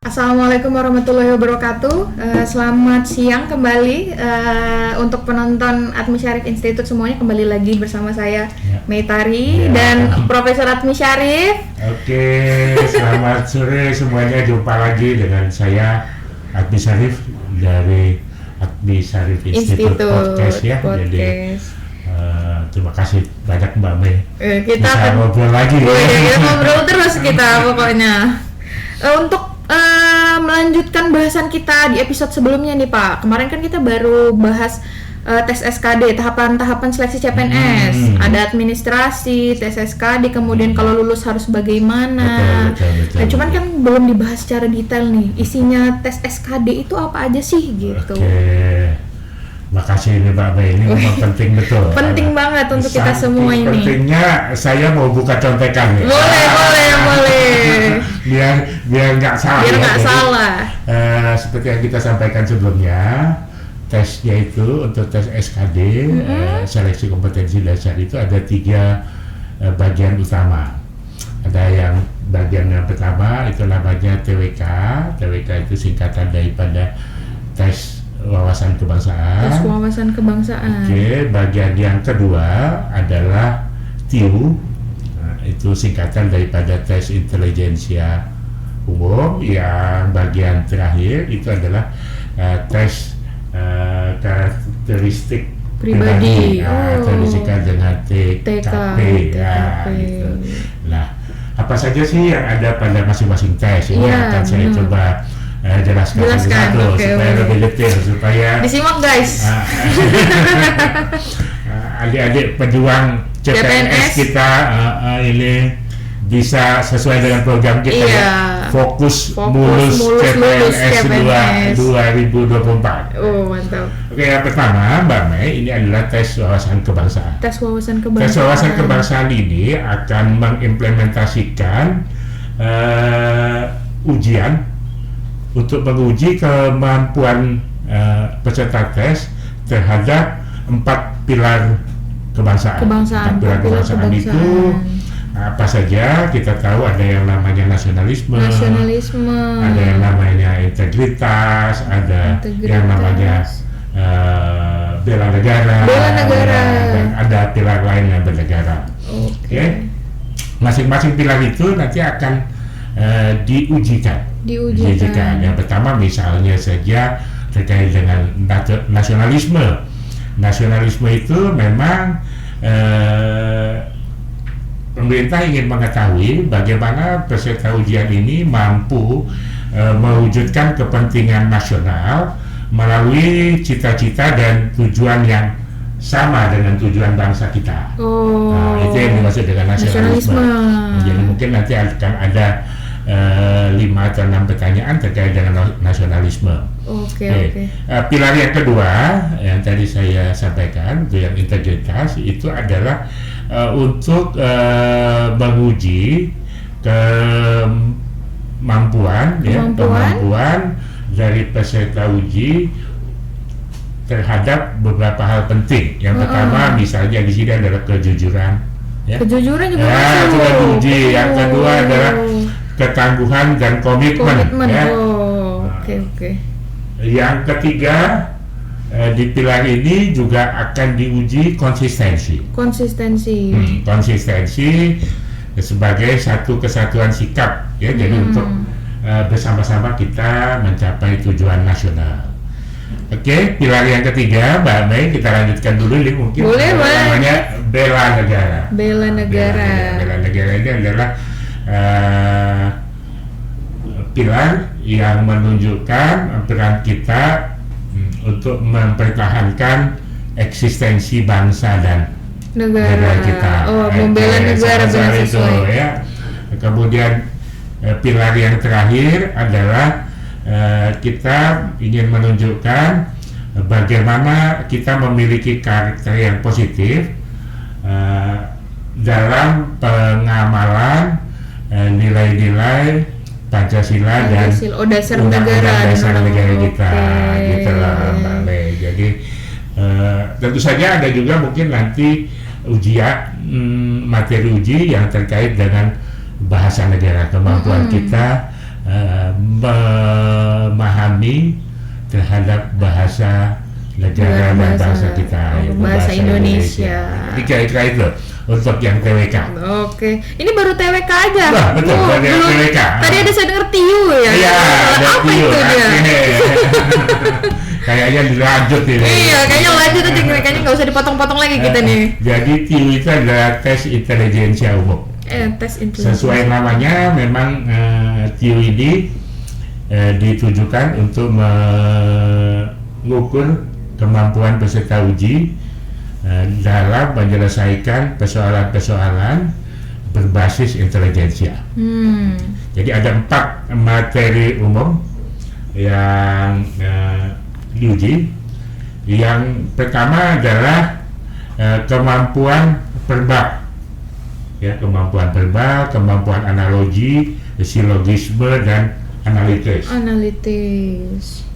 Assalamualaikum warahmatullahi wabarakatuh. Selamat siang kembali untuk penonton Atmi Syarif Institute semuanya, kembali lagi bersama saya Meitari dan Profesor Atmi Syarif. Oke, selamat sore semuanya, jumpa lagi dengan saya Atmi Syarif dari Atmi Syarif Institute Podcast ya. Jadi terima kasih banyak Mbak Mei. Kita bisa ngobrol lagi. Kita ngobrol terus kita pokoknya. Untuk melanjutkan bahasan kita di episode sebelumnya nih Pak. Kemarin kan kita baru bahas tes SKD, tahapan-tahapan seleksi CPNS. Ada administrasi, tes SKD, kemudian kalau lulus harus bagaimana. Betul. Nah, cuman kan belum dibahas secara detail nih. Isinya tes SKD itu apa aja sih gitu. Oke. Makasih ini Mbak Mei, ini memang penting betul. Penting banget untuk kita semua ini. Pentingnya saya mau buka contekan nih. Boleh. biar nggak salah. Biar nggak salah. Seperti yang kita sampaikan sebelumnya, tesnya itu untuk tes SKD, seleksi kompetensi dasar itu ada 3 bagian utama. Ada yang bagian yang pertama itu namanya TWK. TWK itu singkatan daripada tes wawasan kebangsaan. Tes wawasan kebangsaan. Oke, bagian yang kedua adalah TIU. Itu singkatan daripada tes intelijensia umum. Yang bagian terakhir itu adalah tes karakteristik pribadi. Terisikan dengan TKP. Gitu. Nah, apa saja sih yang ada pada masing-masing tes? Ini akan saya coba jelaskan satu supaya lebih detail, supaya disimak guys. Adik-adik pejuang CPNS kita ini bisa sesuai dengan program kita fokus mulus CPNS 2024. Oh, mantap. Oke, yang pertama Mbak Mei, ini adalah tes wawasan kebangsaan. Tes wawasan kebangsaan. Tes wawasan kebangsaan ini akan mengimplementasikan ujian untuk menguji kemampuan peserta tes terhadap 4 pilar kebangsaan. 4 pilar kebangsaan itu apa saja? Kita tahu ada yang namanya nasionalisme, ada yang namanya integritas, ada yang namanya bela negara, dan ada pilar lain yang bernegara. Oke. Masing-masing pilar itu nanti akan diujikan. Yang pertama misalnya saja terkait dengan nasionalisme. Nasionalisme itu memang pemerintah ingin mengetahui bagaimana peserta ujian ini mampu mewujudkan kepentingan nasional melalui cita-cita dan tujuan yang sama dengan tujuan bangsa kita. Itu yang dimaksud dengan nasionalisme. Jadi mungkin nanti akan ada 5 atau 6 pertanyaan terkait dengan nasionalisme. Oke. Pilar yang kedua yang tadi saya sampaikan, itu yang integritas, itu adalah untuk menguji kemampuan dari peserta uji terhadap beberapa hal penting. Yang pertama misalnya di sini adalah kejujuran. Kejujuran juga masuk. Diuji. Yang kedua adalah ketangguhan dan komitmen. Oke. Yang ketiga di pilar ini juga akan diuji konsistensi sebagai satu kesatuan sikap ya. Jadi untuk bersama-sama kita mencapai tujuan nasional. Oke, pilar yang ketiga Mbak Mei, kita lanjutkan dulu ini mungkin. Namanya bela negara. Bela negara ini adalah pilar yang menunjukkan peran kita untuk mempertahankan eksistensi bangsa dan negara kita. Membela negara itu ya. Kemudian pilar yang terakhir adalah kita ingin menunjukkan bagaimana kita memiliki karakter yang positif dalam pengamalan nilai-nilai Pancasila dan dasar negara kita, gitu lah Mbak Mei. Jadi tentu saja ada juga mungkin nanti materi uji yang terkait dengan bahasa negara, kemampuan kita memahami terhadap bahasa negara dan bahasa kita, yaitu bahasa Indonesia. Kira-kira itu untuk yang TWK. Oke, ini baru TWK aja. Wah, betul, dari belum. TWK. Tadi ada saya dengar TIU ya. Iya, ada apa TIU, itu dia? Kayaknya dilanjut ini. Iya, kayaknya lanjut aja, kayaknya nggak usah dipotong-potong lagi kita nih. Jadi TIU itu adalah tes intelijensia umum. Tes intelijensia. Sesuai namanya, memang TIU ini ditujukan untuk mengukur kemampuan peserta uji dalam menyelesaikan persoalan-persoalan berbasis intelijensia. Jadi ada 4 materi umum yang diuji. Yang pertama adalah kemampuan verbal, ya, kemampuan verbal, kemampuan analogi, silogisme dan analitis.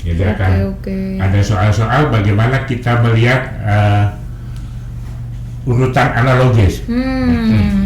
Jadi akan ada soal-soal bagaimana kita melihat urutan analogis.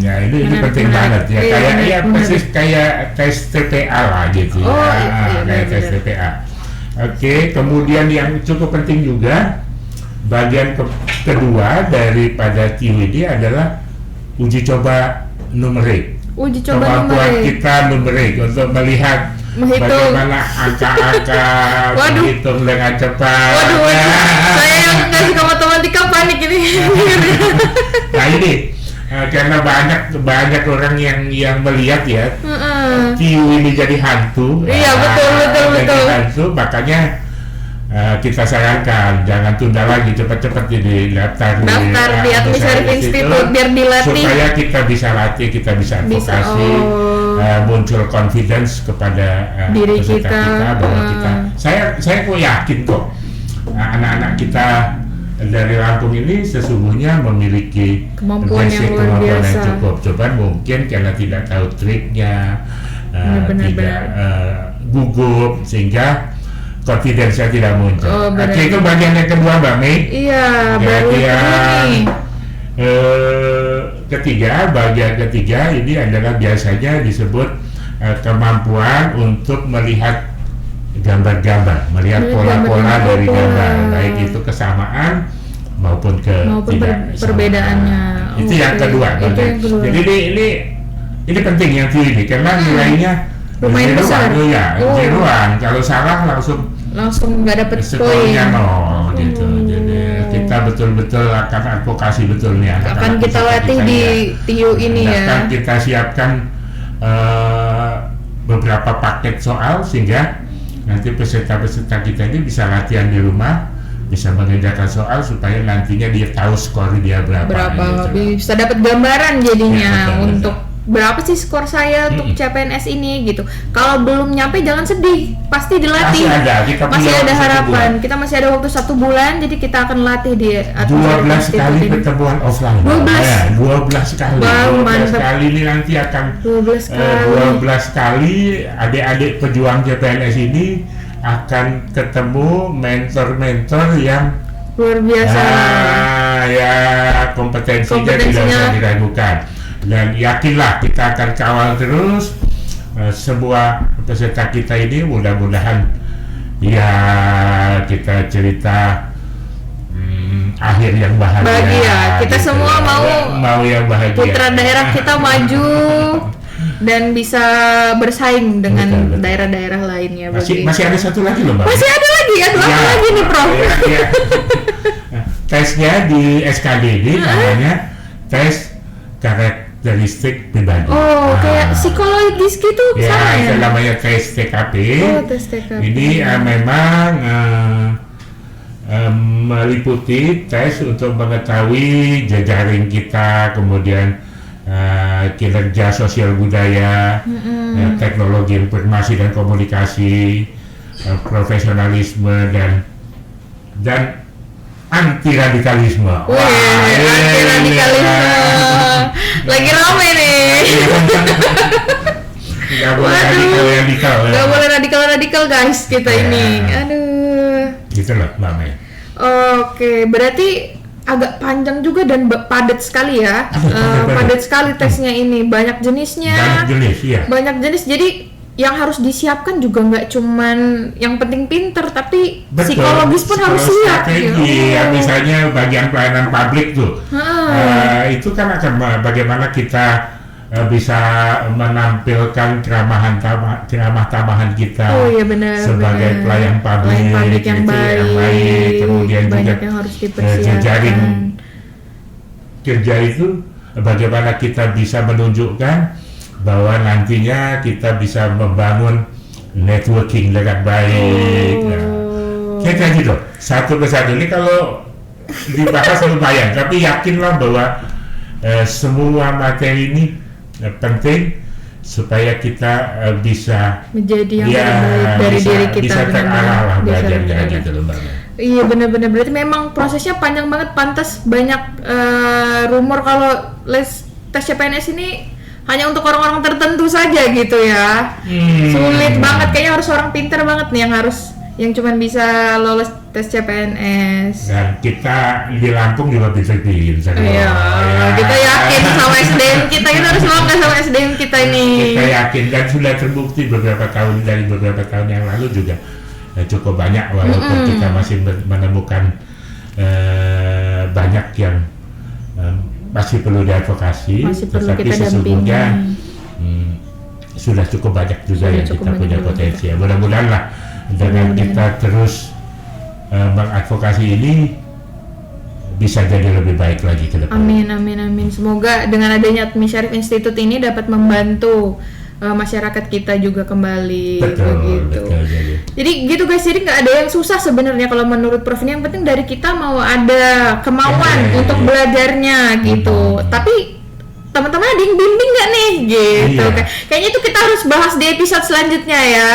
Ya ini penting banget ya. Persis kayak tes TPA lah gitu. Kayak tes TPA. Oke, kemudian yang cukup penting juga bagian kedua daripada TIU ini adalah uji coba numerik. Kemampuan kita numerik untuk melihat bagaimana angka-angka menghitung dengan cepat. Saya yang nggak suka matematika panik ini. Nah ini karena banyak orang yang melihat ya TIU ini jadi hantu. Iya, betul. Hantu, makanya kita sarankan jangan tunda lagi, cepat-cepat jadi daftar di Administrative Institute biar dilatih, supaya kita bisa latih, kita bisa advokasi, muncul confidence kepada diri kita bahwa saya kok yakin kok anak-anak kita dari Lampung ini sesungguhnya memiliki kemampuan yang luar biasa. Yang cukup. Coba mungkin karena tidak tahu triknya, tidak gugup, sehingga confidence-nya tidak muncul. Oke, itu bagian yang kedua, Mbak Mei. Iya, baru nih. Bagian ketiga ini adalah biasanya disebut kemampuan untuk melihat gambar-gambar, melihat pola-pola dari gambar, baik itu kesamaan maupun perbedaannya. Itu yang kedua. Jadi ini penting yang TIU ini karena nilainya lumayan besar. Zeroan. Kalau salah langsung nggak dapat poin. Nol gitu. Jadi kita betul-betul akan advokasi betul nih. Akan kita latih di TIU ini ya. Akan kita siapkan beberapa paket soal sehingga nanti peserta-peserta kita ini bisa latihan di rumah, bisa mengerjakan soal supaya nantinya dia tahu skor dia berapa gitu. Bisa dapat gambaran jadinya untuk berapa sih skor saya untuk CPNS ini gitu. Kalau belum nyampe jangan sedih, pasti dilatih. Masih ada harapan. Kita masih ada waktu 1 bulan, jadi kita akan latih di 12 kali pertemuan offline. 12 kali. 12 kali ini nanti akan 12 kali adik-adik pejuang CPNS ini akan ketemu mentor-mentor yang luar biasa. Ya kompetensinya tidak bisa diragukan. Dan yakinlah kita akan kawal terus sebuah peserta kita ini, mudah-mudahan ya kita cerita akhir yang bahagia. Kita gitu. Semua mau yang bahagia. Putra daerah kita maju dan bisa bersaing dengan daerah-daerah lainnya. Masih ada satu lagi loh, Mbak. Masih ada lagi, apa lagi nih, Prof? Tesnya di SKD ini namanya tes karakteristik pribadi. Kayak psikologis gitu sama ya? Itu namanya tes TKP. Tes TKP. Ini memang meliputi tes untuk mengetahui jejaring kita, kemudian kinerja sosial budaya, teknologi informasi dan komunikasi, profesionalisme dan anti radikalisme. Anti radikalisme lagi rame nih. Gak boleh radikal. Gak boleh radikal guys kita ini. Aduh. Gitu loh, Mbak Mei. Oke, berarti agak panjang juga dan padat sekali ya. Padat sekali tesnya ini, banyak jenisnya. Banyak jenis. Jadi yang harus disiapkan juga nggak cuman yang penting pinter, tapi Betul. psikologis pun harus siap. Strategi ya, misalnya bagian pelayanan publik tuh, itu kan akan bagaimana kita bisa menampilkan keramah tamahan kita Oh iya benar. sebagai pelayan publik yang gitu, baik, kemudian banyak juga yang harus dipersiapkan. jejaring kerja itu bagaimana kita bisa menunjukkan bahwa nantinya kita bisa membangun networking dengan baik. Kayak gitu, satu persatu ini kalau dibahas lumayan, tapi yakinlah bahwa semua materi ini penting supaya kita bisa menjadi yang terbaik dari diri kita, bisa terarah lah belajarnya benar. gitu loh Mbak. Iya benar-benar, berarti memang prosesnya panjang banget, pantas banyak rumor kalau les tes CPNS ini hanya untuk orang-orang tertentu saja gitu ya. Sulit banget, kayaknya harus orang pintar banget nih yang cuman bisa lolos tes CPNS. Dan kita di Lampung juga bisa bikin. Iya, kita yakin sama SDM kita harus bangga sama SDM kita ini. Kita yakin dan sudah terbukti beberapa tahun yang lalu juga cukup banyak, walaupun kita masih menemukan banyak yang masih perlu diadvokasi, tetapi sesungguhnya sudah cukup banyak juga yang kita punya potensi. Mudah-mudahan lah dengan kita terus mengadvokasi ini bisa jadi lebih baik lagi ke depan. Amin. Semoga dengan adanya Admi Syarif Institute ini dapat membantu masyarakat kita juga kembali. Betul. Jadi gitu guys, jadi nggak ada yang susah sebenarnya kalau menurut Prof ini, yang penting dari kita mau ada kemauan untuk belajarnya gitu. Tapi teman-teman ada yang bimbing nggak nih gitu? Kayaknya itu kita harus bahas di episode selanjutnya ya.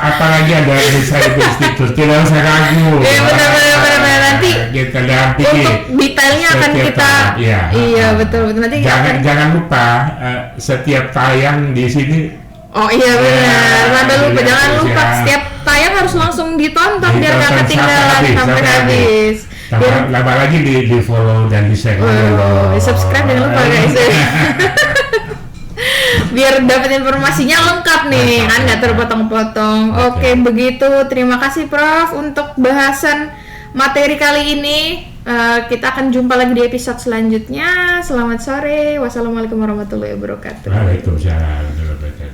Apalagi ada Syarif Institute, tidak usah ragu. Iya benar nanti kita dampingi. Untuk detailnya akan kita. Iya betul nanti. Jangan lupa setiap tayang di sini. Oh iya benar, jangan lupa setiap tayang harus langsung ditonton biar nggak ketinggalan sampai habis. Lama lagi di follow dan di share. Subscribe jangan lupa guys. Biar dapat informasinya lengkap nih, kan nggak terpotong-potong. Oke, begitu. Terima kasih Prof untuk bahasan materi kali ini. Kita akan jumpa lagi di episode selanjutnya. Selamat sore. Wassalamualaikum warahmatullahi wabarakatuh. Waalaikumsalam warahmatullahi wabarakatuh.